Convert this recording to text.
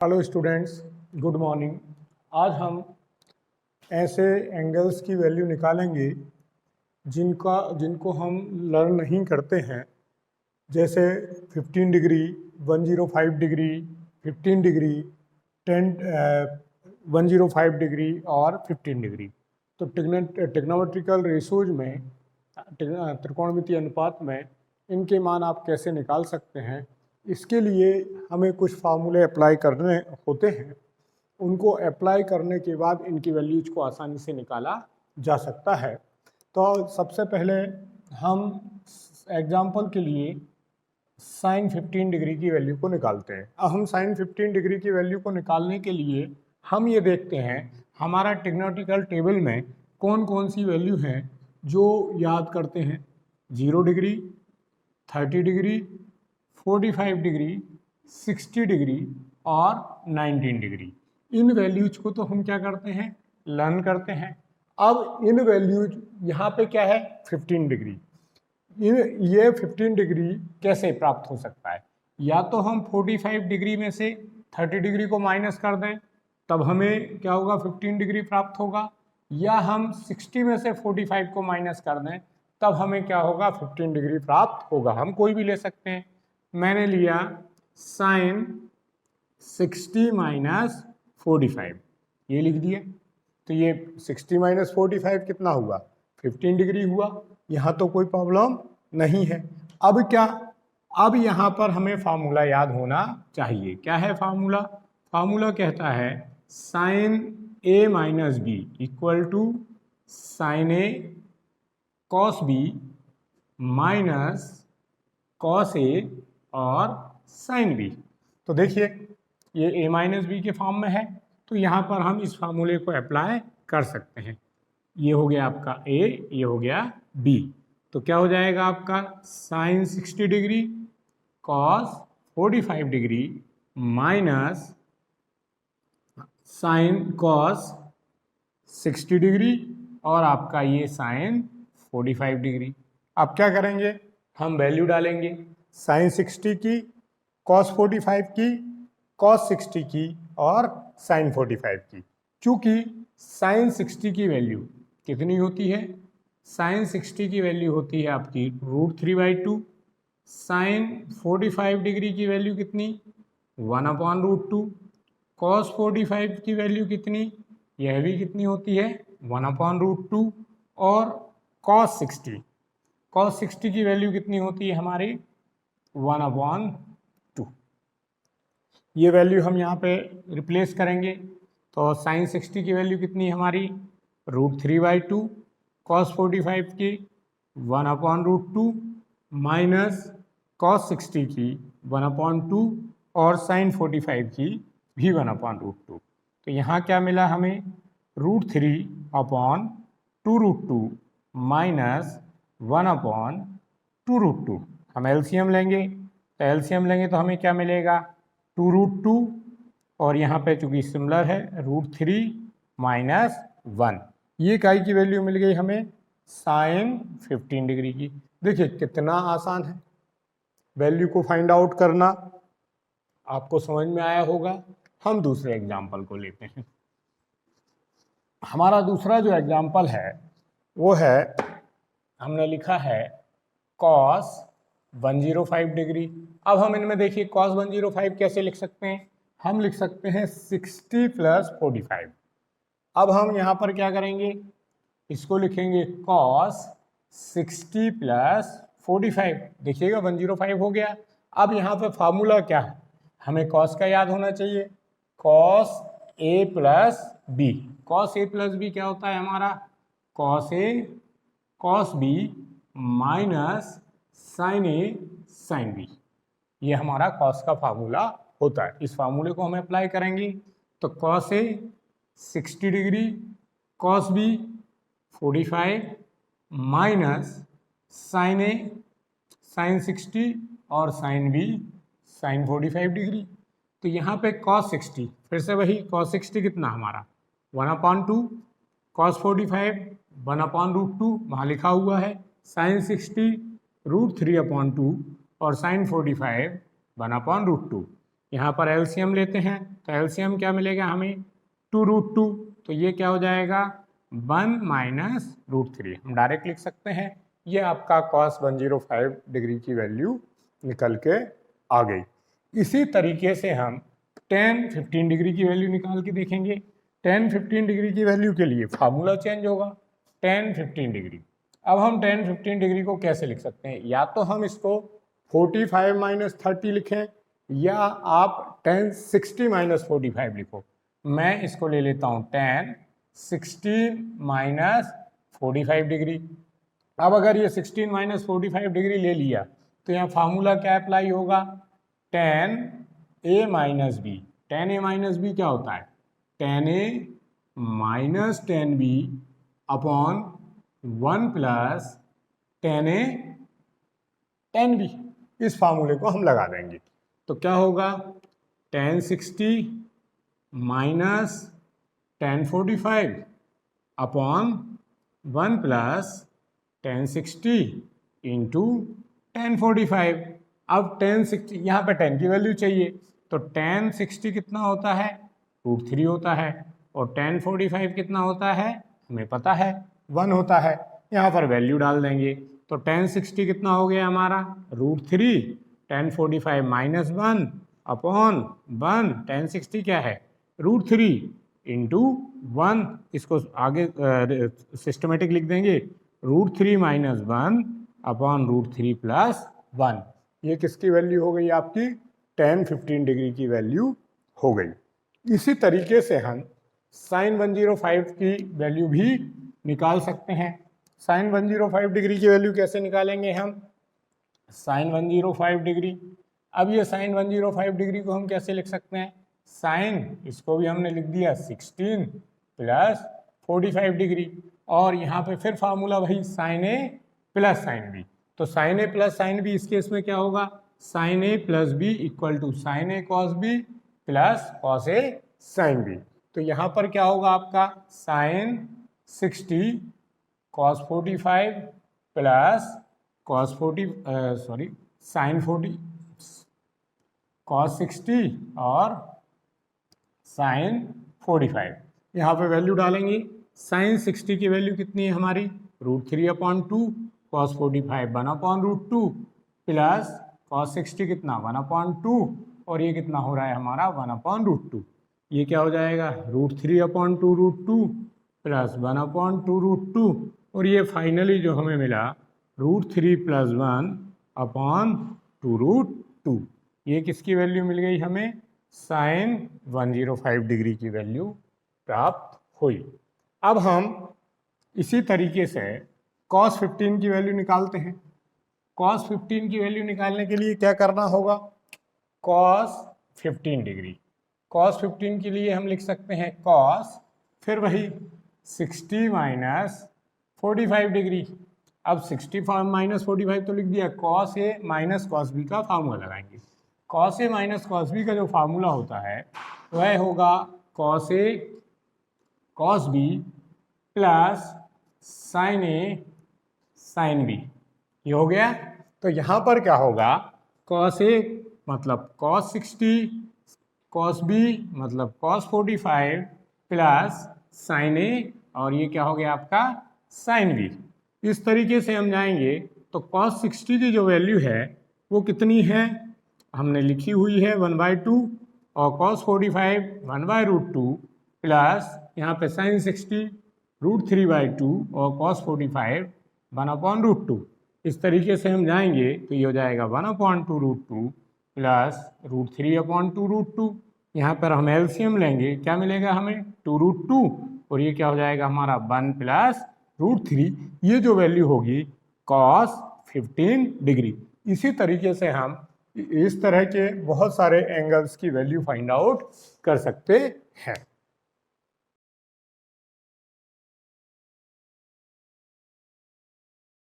Hello students, good morning. आज हम ऐसे एंगल्स की वैल्यू निकालेंगे जिनको हम लर्न नहीं करते हैं, जैसे 15 डिग्री, 105 डिग्री, 15 डिग्री, 10 105 डिग्री और 15 डिग्री। तो टिग्नोमेट्रिकल रेशोज में, त्रिकोणमितीय अनुपात में इनके मान आप कैसे निकाल सकते हैं, इसके लिए हमें कुछ फार्मूले अप्लाई करने होते हैं। उनको अप्लाई करने के बाद इनकी वैल्यूज को आसानी से निकाला जा सकता है। तो सबसे पहले हम एग्जाम्पल के लिए साइन 15 डिग्री की वैल्यू को निकालते हैं। अब हम साइन 15 डिग्री की वैल्यू को निकालने के लिए हम ये देखते हैं हमारा टिग्नोमेट्रिकल टेबल में कौन कौन सी वैल्यू हैं जो याद करते हैं। 0 डिग्री, 30 डिग्री, 45 डिग्री, 60 डिग्री और 19 डिग्री। इन वैल्यूज को तो हम क्या करते हैं, लर्न करते हैं। अब इन वैल्यूज यहाँ पे क्या है, 15 डिग्री। ये 15 डिग्री कैसे प्राप्त हो सकता है? या तो हम 45 डिग्री में से 30 डिग्री को माइनस कर दें, तब हमें क्या होगा, 15 डिग्री प्राप्त होगा। या हम 60 में से 45 को माइनस कर दें, तब हमें क्या होगा, 15 डिग्री प्राप्त होगा। हम कोई भी ले सकते हैं। मैंने लिया साइन 60 माइनस 45, ये लिख दिया। तो ये 60 माइनस 45 कितना हुआ, 15 डिग्री हुआ। यहाँ तो कोई प्रॉब्लम नहीं है। अब क्या, अब यहाँ पर हमें फार्मूला याद होना चाहिए। क्या है फार्मूला? फार्मूला कहता है sine A minus B equal to sine A cos B minus cos A और साइन बी। तो देखिए ये ए माइनस बी के फॉर्म में है, तो यहाँ पर हम इस फार्मूले को अप्लाई कर सकते हैं। ये हो गया आपका ए, ये हो गया बी। तो क्या हो जाएगा आपका, sine 60 degree cos 45 degree minus sine cos 60 degree और आपका ये साइन 45 डिग्री। अब क्या करेंगे, हम वैल्यू डालेंगे, साइन 60 की, कॉस 45 की, कॉस 60 की और साइन 45 की। चूंकि साइन 60 की वैल्यू कितनी होती है, साइन 60 की वैल्यू होती है आपकी √3/2। साइन 45 डिग्री की वैल्यू कितनी, 1/√2। कॉस 45 की वैल्यू कितनी, यह भी कितनी होती है, 1/√2। और कॉस 60 की वैल्यू कितनी होती है हमारी, 1/2। ये वैल्यू हम यहाँ पे रिप्लेस करेंगे। तो साइन 60 की वैल्यू कितनी है हमारी, √3/2। कॉस 45 की 1/√2 माइनस कॉस 60 की 1/2 और साइन 45 की भी 1/√2। तो यहाँ क्या मिला हमें, √3/2√2 माइनस 1/2√2। हम एलसीएम लेंगे, तो एलसीएम लेंगे तो हमें क्या मिलेगा, 2√2 और यहाँ पे चूंकि सिमिलर है √3 माइनस 1। ये इकाई की वैल्यू मिल गई हमें साइन 15 डिग्री की। देखिए कितना आसान है वैल्यू को फाइंड आउट करना, आपको समझ में आया होगा। हम दूसरे एग्जाम्पल को लेते हैं। हमारा दूसरा जो एग्जाम्पल है वो है, हमने लिखा है कॉस 105 डिग्री। अब हम इनमें देखिए कॉस 105 कैसे लिख सकते हैं, हम लिख सकते हैं 60 + 45। अब हम यहाँ पर क्या करेंगे, इसको लिखेंगे कॉस 60 + 45। देखिएगा 105 हो गया। अब यहाँ पे फार्मूला क्या है, हमें कॉस का याद होना चाहिए, cos a + b। Cos a + b क्या होता है हमारा, cos a cos b minus sine a sine b। ये हमारा कॉस का फार्मूला होता है। इस फार्मूले को हम अप्लाई करेंगे तो cos a 60 degree, cos b 45 minus sine a sine 60 और साइन b साइन 45 डिग्री। तो यहाँ पे cos 60, फिर से वही cos 60 कितना हमारा 1/2, cos 45 1/√2 वहाँ लिखा हुआ है, साइन 60 √3/2 और साइन 45 1/√2। यहाँ पर एलसीएम लेते हैं तो एलसीएम क्या मिलेगा हमें 2√2, तो ये क्या हो जाएगा 1 माइनस √3। हम डायरेक्ट लिख सकते हैं, ये आपका cos 105 डिग्री की वैल्यू निकल के आ गई। इसी तरीके से हम tan 15 डिग्री की वैल्यू निकाल के देखेंगे। tan 15 डिग्री की वैल्यू के लिए फार्मूला चेंज होगा, tan 15 डिग्री। अब हम tan 15 डिग्री को कैसे लिख सकते हैं, या तो हम इसको 45 माइनस 30 लिखें, या आप tan 60 माइनस 45 लिखो। मैं इसको ले लेता हूँ tan 16 माइनस 45 डिग्री। अब अगर ये 16 माइनस 45 डिग्री ले लिया तो यहाँ फार्मूला क्या अप्लाई होगा, tan a minus B. tan a minus B क्या होता है, tan a minus tan b upon 1 plus tan a tan b। इस फार्मूले को हम लगा देंगे तो क्या होगा, tan 60 minus tan 45 upon 1 plus tan 60 into tan 45। अब tan 60, यहाँ पे tan की वैल्यू चाहिए तो tan 60 कितना होता है, √3 होता है, और tan 45 कितना होता है हमें पता है 1 होता है। यहाँ पर वैल्यू डाल देंगे तो tan 60 कितना हो गया हमारा √3, tan 45 माइनस 1 अपॉन 1, tan 60 क्या है √3 इंटू 1। इसको आगे सिस्टमेटिक लिख देंगे, √3 माइनस 1 अपॉन √3 प्लस 1। ये किसकी वैल्यू हो गई आपकी, tan 15 डिग्री की वैल्यू हो गई। इसी तरीके से हम sin 105 की वैल्यू भी निकाल सकते हैं। sin 105 डिग्री की वैल्यू कैसे निकालेंगे हम, sin 105 डिग्री। अब ये sin 105 डिग्री को हम कैसे लिख सकते हैं, sin, इसको भी हमने लिख दिया 16 प्लस 45 डिग्री, और यहाँ पे फिर फार्मूला वही sin a plus sin b। तो sin a plus sin b इस केस में क्या होगा, sin a plus b equal to sin a cos b plus cos a sin b। तो यहाँ पर क्या होगा आपका sin 60 cos 45 plus cos 40 sin 40 cos 60 और sin 45। यहाँ पे वैल्यू डालेंगे, sin 60 की वैल्यू कितनी है हमारी √3/2, cos 45 1/√2 प्लस cos 60 कितना 1/2, और ये कितना हो रहा है हमारा 1/√2। ये क्या हो जाएगा √3/2√2 प्लस 1/2√2, और ये फाइनली जो हमें मिला √3 प्लस 1/2√2। ये किसकी वैल्यू मिल गई हमें, sin 105 डिग्री की वैल्यू प्राप्त हुई। अब हम इसी तरीके से cos 15 की वैल्यू निकालते हैं। cos 15 की वैल्यू निकालने के लिए क्या करना होगा, cos 15 डिग्री। cos 15 के लिए हम लिख सकते हैं cos, फिर वही 60 माइनस 45 डिग्री। अब 60 माइनस 45 तो लिख दिया, cos a minus cos b का फार्मूला लगाएंगे। cos a minus cos b का जो फार्मूला होता है वह होगा cos a cos b plus sin a sin b। ये हो गया। तो यहाँ पर क्या होगा, cos a मतलब cos 60, cos b मतलब cos 45 प्लस sin a, और ये क्या हो गया आपका sin b। इस तरीके से हम जाएंगे तो cos 60 की जो वैल्यू है वो कितनी है, हमने लिखी हुई है 1/2, और cos 45 1/√2 प्लस यहाँ पे sin 60 √3/2 और cos 45 1/√2। इस तरीके से हम जाएंगे तो ये हो जाएगा 1/2√2 प्लस √3/2√2। यहाँ पर हम एलसीएम लेंगे, क्या मिलेगा हमें 2√2, और ये क्या हो जाएगा हमारा 1 प्लस √3। ये जो वैल्यू होगी cos 15 डिग्री। इसी तरीके से हम इस तरह के बहुत सारे एंगल्स की वैल्यू फाइंड आउट कर सकते हैं।